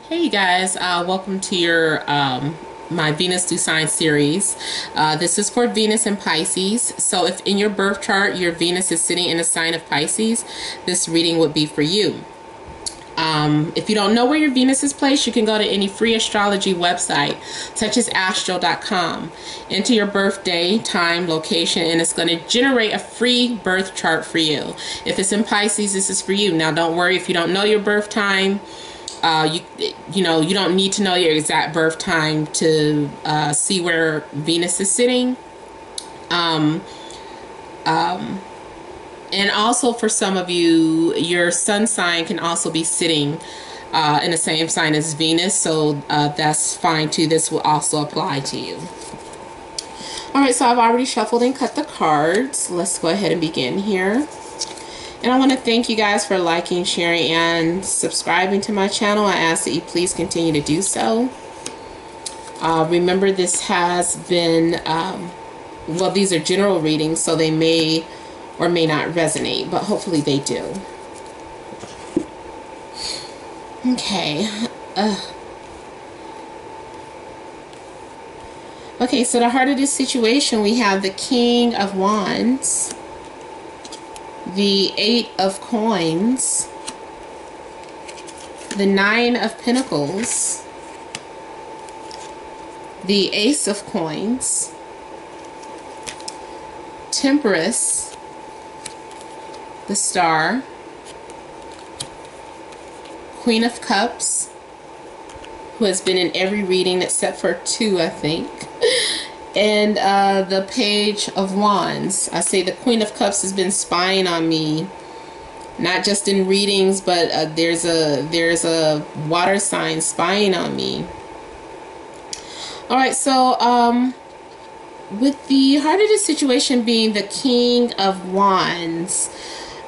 Hey you guys, welcome to your my Venus through Sign series. This is for Venus and Pisces. So if in your birth chart your Venus is sitting in a sign of Pisces, this reading would be for you. If you don't know where your Venus is placed, you can go to any free astrology website, such as astro.com. Enter your birthday, time, location, and it's going to generate a free birth chart for you. If it's in Pisces, this is for you. Now, don't worry if you don't know your birth time. You don't need to know your exact birth time to see where Venus is sitting. And also for some of you, your sun sign can also be sitting in the same sign as Venus, so that's fine too. This will also apply to you. Alright, so I've already shuffled and cut the cards. Let's go ahead and begin here. And I want to thank you guys for liking, sharing, and subscribing to my channel. I ask that you please continue to do so. Remember, this has been, well, these are general readings, so they may or may not resonate, but hopefully they do. Okay. Okay, so the heart of this situation, we have the King of Wands, the Eight of Coins, the Nine of Pentacles, the Ace of Coins, Temperance, the Star, Queen of Cups, who has been in every reading except for two, I think, and the Page of Wands. I say the Queen of Cups has been spying on me, not just in readings, but there's a water sign spying on me. All right, so with the heart of the situation being the King of Wands,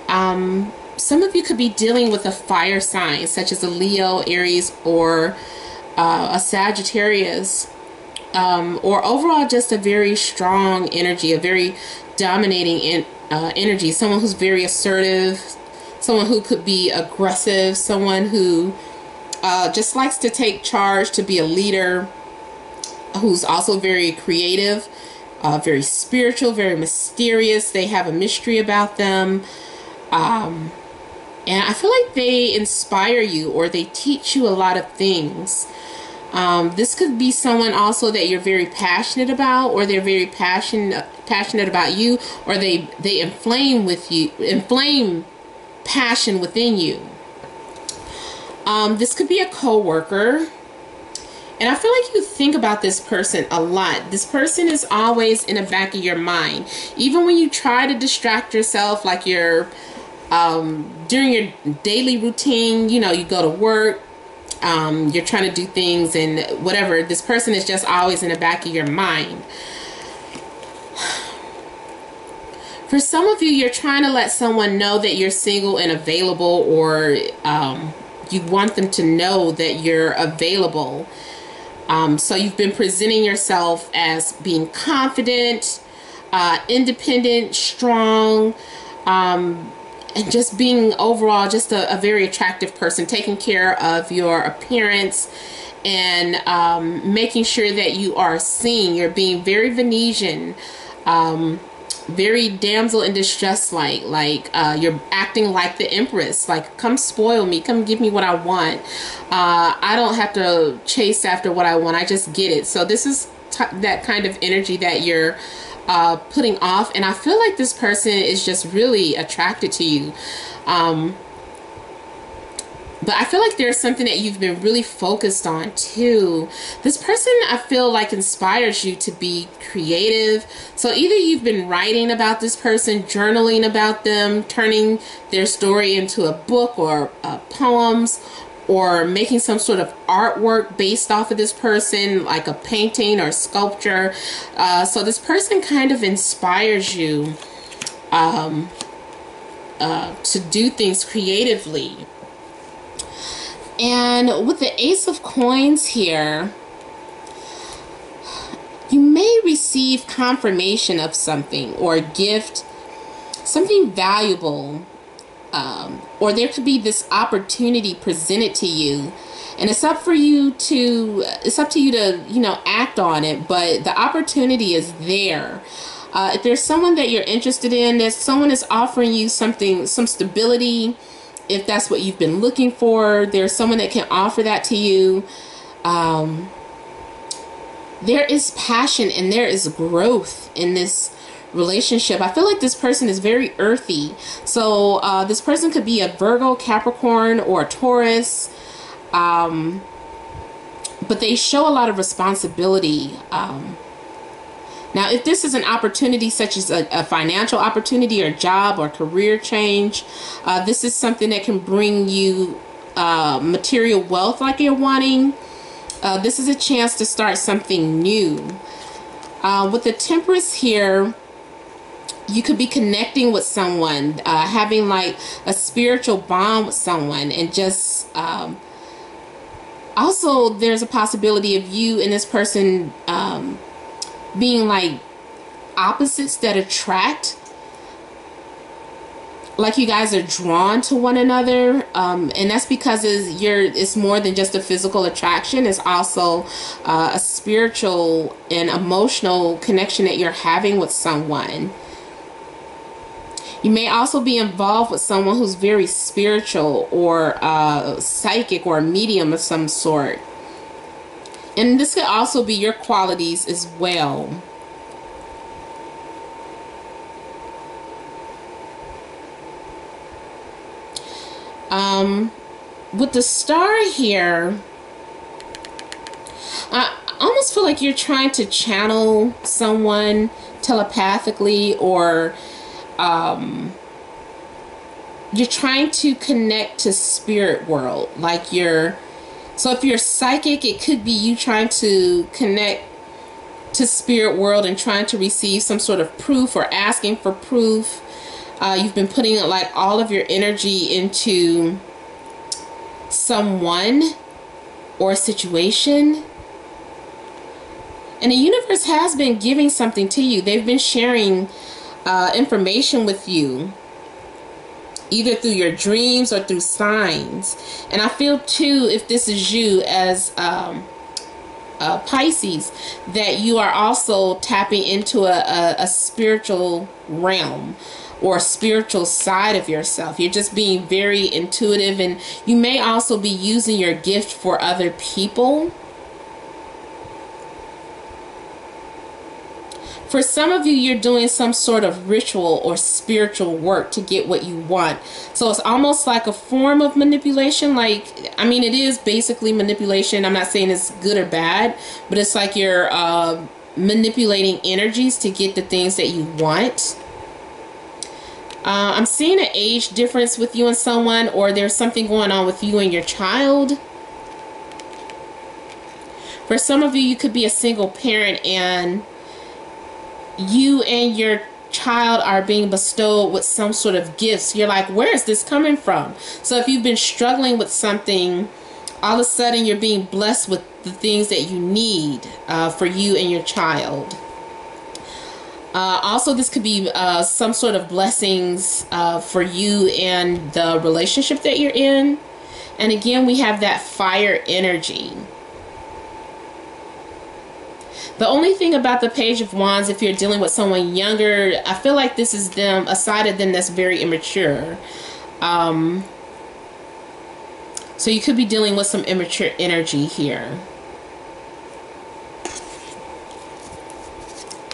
some of you could be dealing with a fire sign, such as a Leo, Aries, or a Sagittarius, or overall just a very strong energy, a very dominating energy, someone who's very assertive, someone who could be aggressive, someone who just likes to take charge, to be a leader, who's also very creative, very spiritual, very mysterious. They have a mystery about them. And I feel like they inspire you, or they teach you a lot of things. This could be someone also that you're very passionate about, or they're very passionate about you, or they inflame passion within you. This could be a co-worker. And I feel like you think about this person a lot. This person is always in the back of your mind. Even when you try to distract yourself, like you're during your daily routine, you go to work, you're trying to do things and whatever, this person is just always in the back of your mind. For some of you, you're trying to let someone know that you're single and available, or you want them to know that you're available. So you've been presenting yourself as being confident, independent, strong, and just being overall just a very attractive person, taking care of your appearance and making sure that you are seen. You're being very Venetian, very damsel in distress, like you're acting like the Empress, like, come spoil me, come give me what I want. I don't have to chase after what I want, I just get it. So this is that kind of energy that you're putting off, and I feel like this person is just really attracted to you. But I feel like there's something that you've been really focused on too. This person, I feel like, inspires you to be creative. So either you've been writing about this person, journaling about them, turning their story into a book or poems, or making some sort of artwork based off of this person, like a painting or sculpture. So this person kind of inspires you to do things creatively. And with the Ace of Coins here, you may receive confirmation of something, or a gift, something valuable, or there could be this opportunity presented to you, And it's up to you to, you know, act on it, but the opportunity is there. If there's someone that you're interested in, there's someone is offering you something, some stability, if that's what you've been looking for, there's someone that can offer that to you. There is passion and there is growth in this relationship. I feel like this person is very earthy. So this person could be a Virgo, Capricorn, or a Taurus. But they show a lot of responsibility. Now, if this is an opportunity such as a financial opportunity or job or career change, this is something that can bring you material wealth like you're wanting. This is a chance to start something new. With the Temperance here, you could be connecting with someone, having like a spiritual bond with someone, and just also there's a possibility of you and this person being like opposites that attract, like you guys are drawn to one another, and that's because it's more than just a physical attraction. It's also a spiritual and emotional connection that you're having with someone. You may also be involved with someone who's very spiritual or psychic or a medium of some sort. And this could also be your qualities as well. With the Star here, I almost feel like you're trying to channel someone telepathically, or you're trying to connect to spirit world. Like so if you're psychic, it could be you trying to connect to spirit world and trying to receive some sort of proof or asking for proof. You've been putting like all of your energy into someone or a situation, and the universe has been giving something to you. They've been sharing information with you, either through your dreams or through signs. And I feel too, if this is you as Pisces, that you are also tapping into a spiritual realm or a spiritual side of yourself. You're just being very intuitive, and you may also be using your gift for other people. For some of you, you're doing some sort of ritual or spiritual work to get what you want. So it's almost like a form of manipulation. Like, I mean, it is basically manipulation. I'm not saying it's good or bad, but it's like you're manipulating energies to get the things that you want. I'm seeing an age difference with you and someone, or there's something going on with you and your child. For some of you, you could be a single parent, and you and your child are being bestowed with some sort of gifts. You're like, where is this coming from? So if you've been struggling with something, all of a sudden you're being blessed with the things that you need for you and your child. Also, this could be some sort of blessings for you and the relationship that you're in. And again, we have that fire energy. The only thing about the Page of Wands, if you're dealing with someone younger, I feel like this is them, a side of them that's very immature. So you could be dealing with some immature energy here.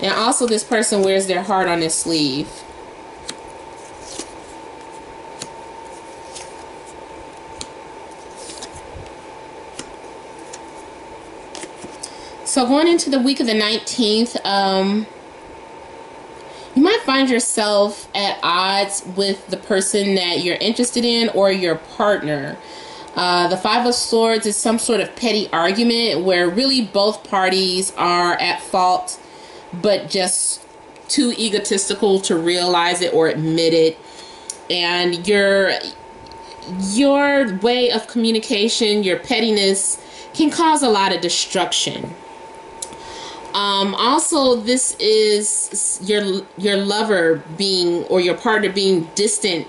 And also, this person wears their heart on their sleeve. So going into the week of the 19th, you might find yourself at odds with the person that you're interested in or your partner. The Five of Swords is some sort of petty argument where really both parties are at fault, but just too egotistical to realize it or admit it. And your way of communication, your pettiness, can cause a lot of destruction. Also, this is your lover being, or your partner being distant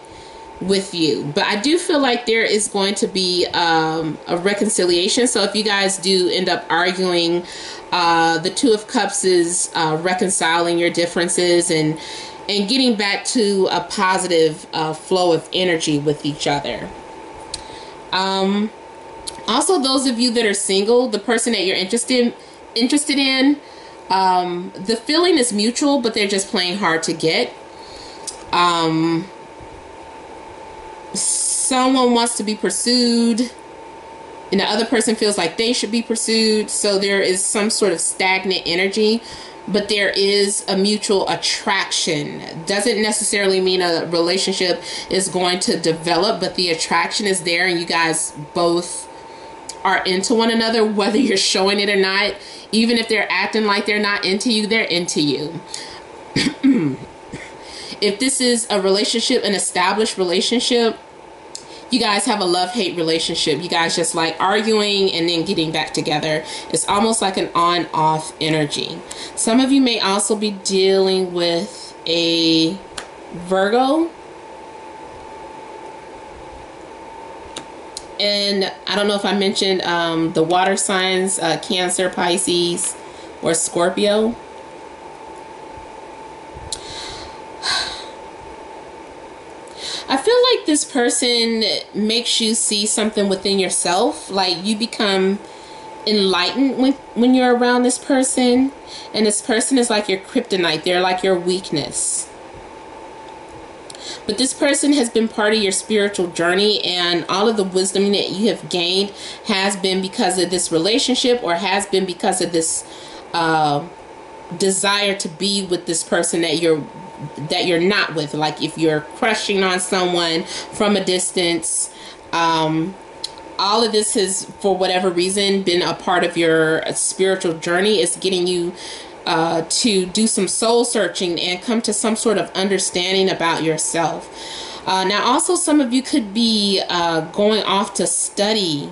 with you. But I do feel like there is going to be a reconciliation. So if you guys do end up arguing, the Two of Cups is reconciling your differences and getting back to a positive flow of energy with each other. Also, those of you that are single, the person that you're interested in, the feeling is mutual, but they're just playing hard to get. Someone wants to be pursued, and the other person feels like they should be pursued. So there is some sort of stagnant energy, but there is a mutual attraction. Doesn't necessarily mean a relationship is going to develop, but the attraction is there, and you guys both are into one another, whether you're showing it or not. Even if they're acting like they're not into you, they're into you. If this is a relationship, an established relationship, you guys have a love-hate relationship. You guys just like arguing and then getting back together. It's almost like an on-off energy. Some of you may also be dealing with a Virgo. And I don't know if I mentioned the water signs, Cancer, Pisces, or Scorpio. I feel like this person makes you see something within yourself. Like you become enlightened when you're around this person. And this person is like your kryptonite. They're like your weakness. But this person has been part of your spiritual journey, and all of the wisdom that you have gained has been because of this relationship, or has been because of this desire to be with this person that you're not with. Like if you're crushing on someone from a distance, all of this has, for whatever reason, been a part of your spiritual journey. It's getting you to do some soul searching and come to some sort of understanding about yourself. Now also, some of you could be going off to study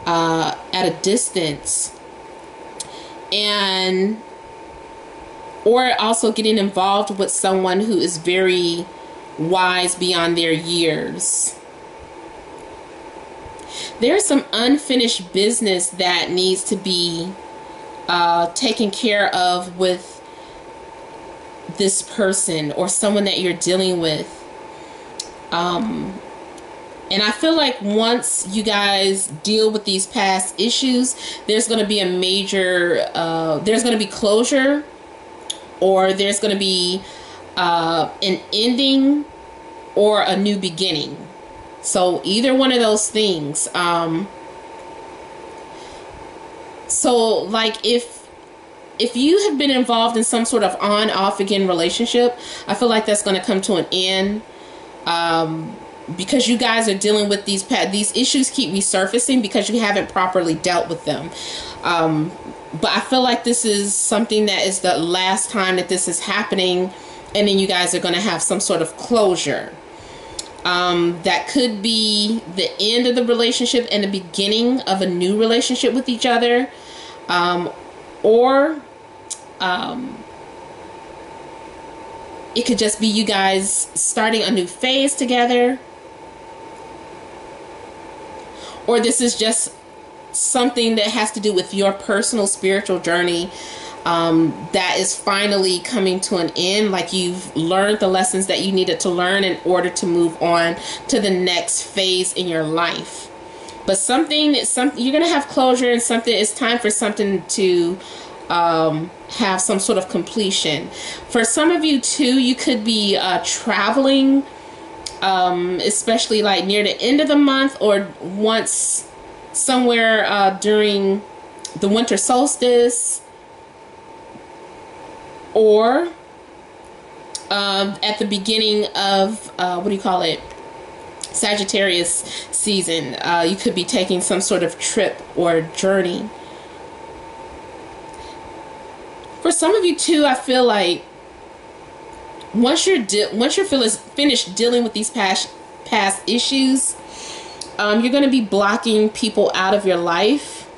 at a distance, or also getting involved with someone who is very wise beyond their years. There's some unfinished business that needs to be taken care of with this person or someone that you're dealing with. And I feel like once you guys deal with these past issues, there's going to be a major, there's going to be closure, or there's going to be an ending or a new beginning. So either one of those things. So like if you have been involved in some sort of on-off again relationship, I feel like that's going to come to an end. Because you guys are dealing with these issues keep resurfacing because you haven't properly dealt with them. But I feel like this is something that is the last time that this is happening, and then you guys are going to have some sort of closure. That could be the end of the relationship and the beginning of a new relationship with each other. Or it could just be you guys starting a new phase together. Or this is just something that has to do with your personal spiritual journey that is finally coming to an end. Like you've learned the lessons that you needed to learn in order to move on to the next phase in your life. But you're going to have closure, and it's time for something to have some sort of completion. For some of you too, you could be traveling, especially like near the end of the month, or once somewhere during the winter solstice, or at the beginning of Sagittarius season. You could be taking some sort of trip or journey. For some of you too, I feel like once you're finished dealing with these past issues, you're going to be blocking people out of your life.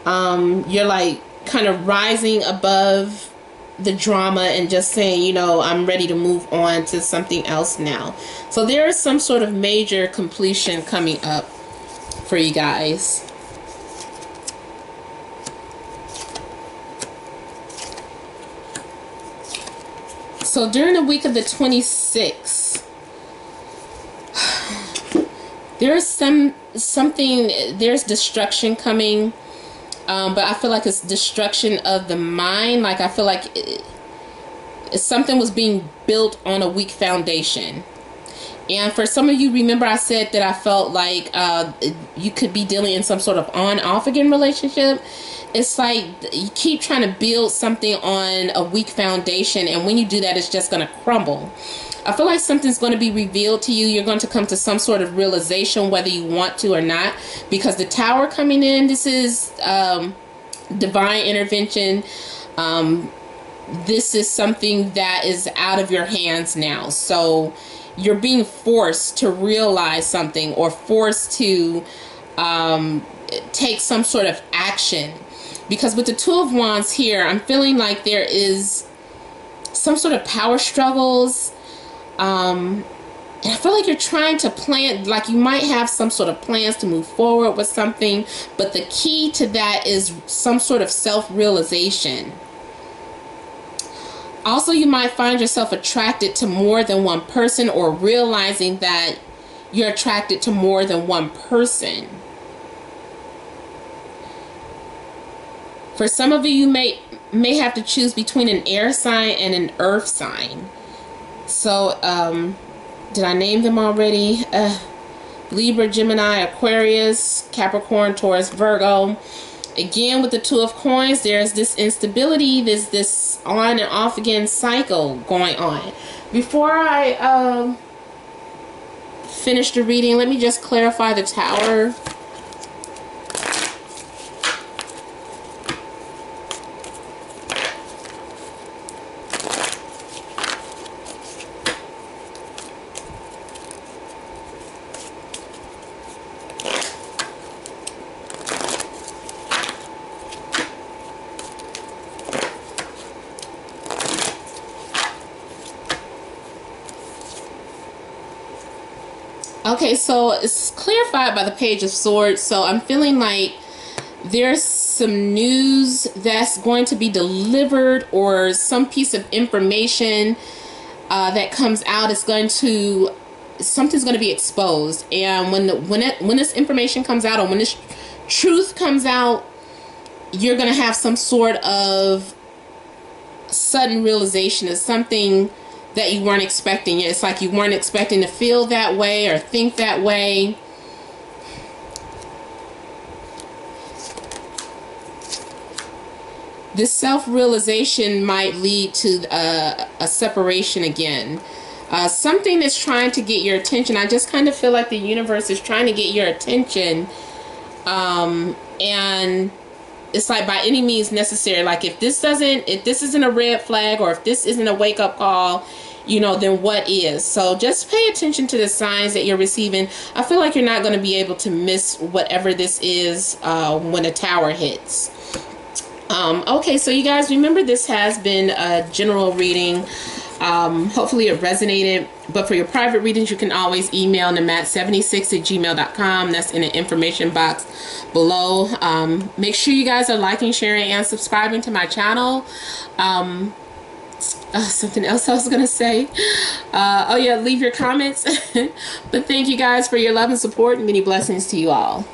You're like kind of rising above the drama and just saying, you know, I'm ready to move on to something else now. So there is some sort of major completion coming up for you guys. So during the week of the 26th, there's there's destruction coming, but I feel like it's destruction of the mind. Like, I feel like something was being built on a weak foundation. And for some of you, remember I said that I felt like you could be dealing in some sort of on-off again relationship. It's like you keep trying to build something on a weak foundation, and when you do that, it's just going to crumble. I feel like something's going to be revealed to you. You're going to come to some sort of realization, whether you want to or not, because the Tower coming in, this is divine intervention. This is something that is out of your hands now. So you're being forced to realize something, or forced to take some sort of action. Because with the Two of Wands here, I'm feeling like there is some sort of power struggles. And I feel like you're trying to plan, like you might have some sort of plans to move forward with something. But the key to that is some sort of self-realization. Also, you might find yourself attracted to more than one person, or realizing that you're attracted to more than one person. For some of you, you may have to choose between an air sign and an earth sign. So, did I name them already? Libra, Gemini, Aquarius, Capricorn, Taurus, Virgo. Again, with the Two of Coins, there's this instability, there's this on and off again cycle going on. Before I finish the reading, let me just clarify the Tower. Okay, so it's clarified by the Page of Swords. So I'm feeling like there's some news that's going to be delivered, or some piece of information that comes out is going to, something's going to be exposed. And when this information comes out, or when this truth comes out, you're going to have some sort of sudden realization of something that you weren't expecting. It's like you weren't expecting to feel that way or think that way. This self-realization might lead to a separation again. Something is trying to get your attention. I just kind of feel like the universe is trying to get your attention. And it's like by any means necessary. Like if this isn't a red flag, or if this isn't a wake-up call, you know, then what is? So just pay attention to the signs that you're receiving. I feel like you're not going to be able to miss whatever this is when the Tower hits. Okay, so you guys, remember, this has been a general reading. Hopefully it resonated. But for your private readings, you can always email them at 76@gmail.com. That's in the information box below. Make sure you guys are liking, sharing, and subscribing to my channel. Something else I was gonna say. Oh yeah, leave your comments. But thank you guys for your love and support, and many blessings to you all.